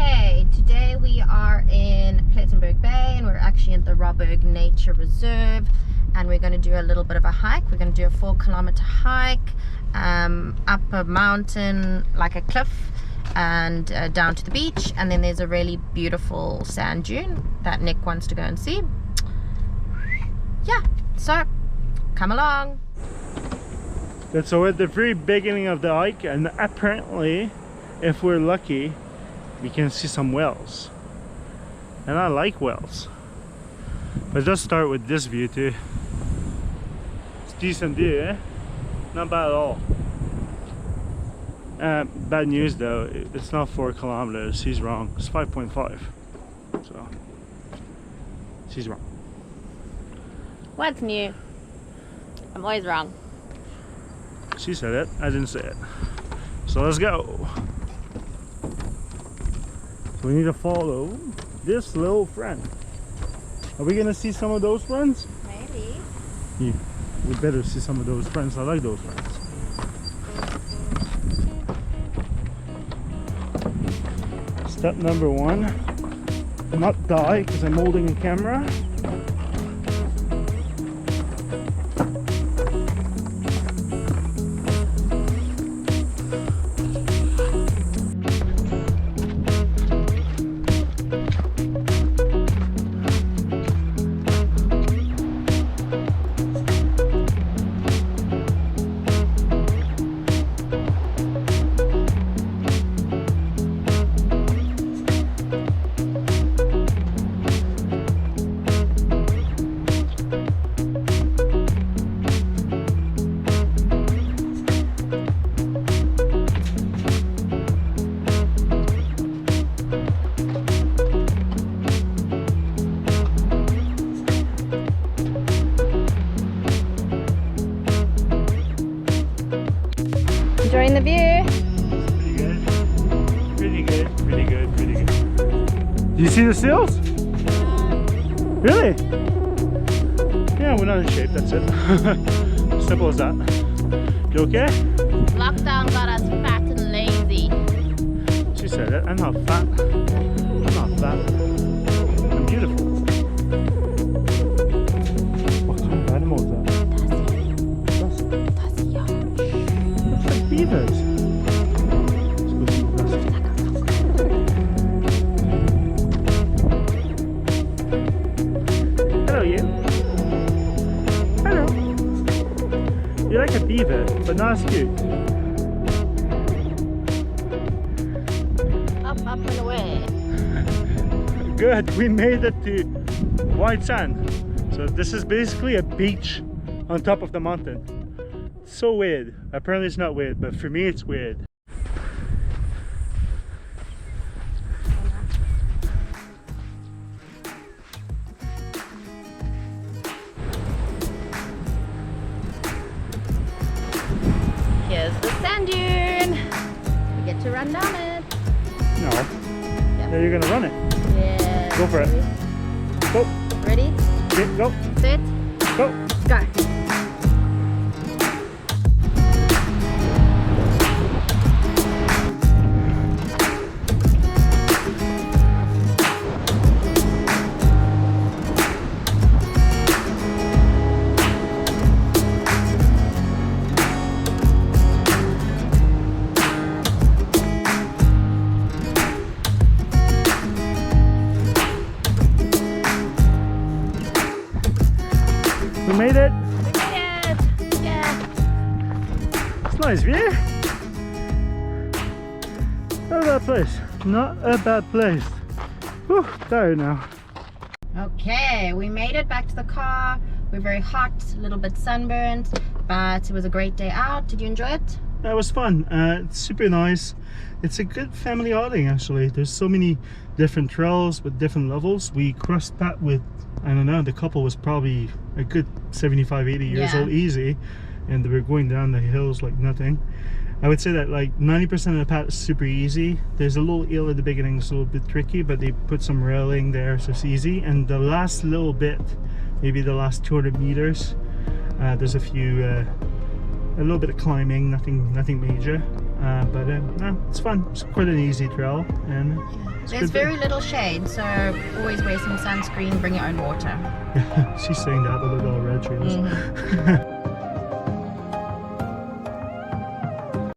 Okay, today we are in Plettenberg Bay and we're actually in the Robberg Nature Reserve, and we're going to do a little bit of a hike. We're going to do a 4-kilometer hike up a mountain, like a cliff, and down to the beach, and then there's a really beautiful sand dune that Nick wants to go and see. Yeah, so come along. So we're at the very beginning of the hike, and apparently, if we're lucky, we can see some whales. And I like whales. But let's start with this view too. It's a decent view, eh? Not bad at all. Bad news though, it's not 4 kilometers. He's wrong. It's 5.5. So, she's wrong. What's new? I'm always wrong. She said it, I didn't say it. So let's go. So we need to follow this little friend. Are we gonna see some of those friends? Maybe. Yeah, we better see some of those friends. I like those friends. Step number 1, not die because I'm holding a camera. Enjoying the view? Pretty good. Pretty good. Pretty good. Pretty good. Do you see the seals? Really? Yeah, we're not in shape, that's it. Simple as that. You okay? Lockdown got us fat and lazy. She said it. I'm not fat. I'm not fat. I'm beautiful. What kind of animal is that? That's like beavers. Hello, you. Hello. You're like a beaver, but not as cute. Up and away. Good, we made it to white sand. So this is basically a beach on top of the mountain. It's so weird. Apparently it's not weird, but for me it's weird. Here's the sand dune. We get to run down it. No. Yep. Yeah, you're gonna run it. Yeah. Go for it. Go. Ready? Get, go. Set. Go. Go. We made it. We made it. Yeah. It's a nice view. Not a bad place. Not a bad place. Whew, tired now. Okay, we made it back to the car. We're very hot, a little bit sunburned, but it was a great day out. Did you enjoy it? That was fun. It's super nice. It's a good family outing actually. There's so many different trails with different levels. We crossed that with, I don't know, the couple was probably a good 75, 80 years old easy, and they were going down the hills like nothing. I would say that like 90% of the path is super easy. There's a little hill at the beginning, it's a little bit tricky, but they put some railing there so it's easy. And the last little bit, maybe the last 200 meters, there's a few a little bit of climbing, nothing major. No, it's fun. It's quite an easy trail, and it's There's good. very little shade, so always wear some sunscreen, bring your own water. She's saying that with her little red trails.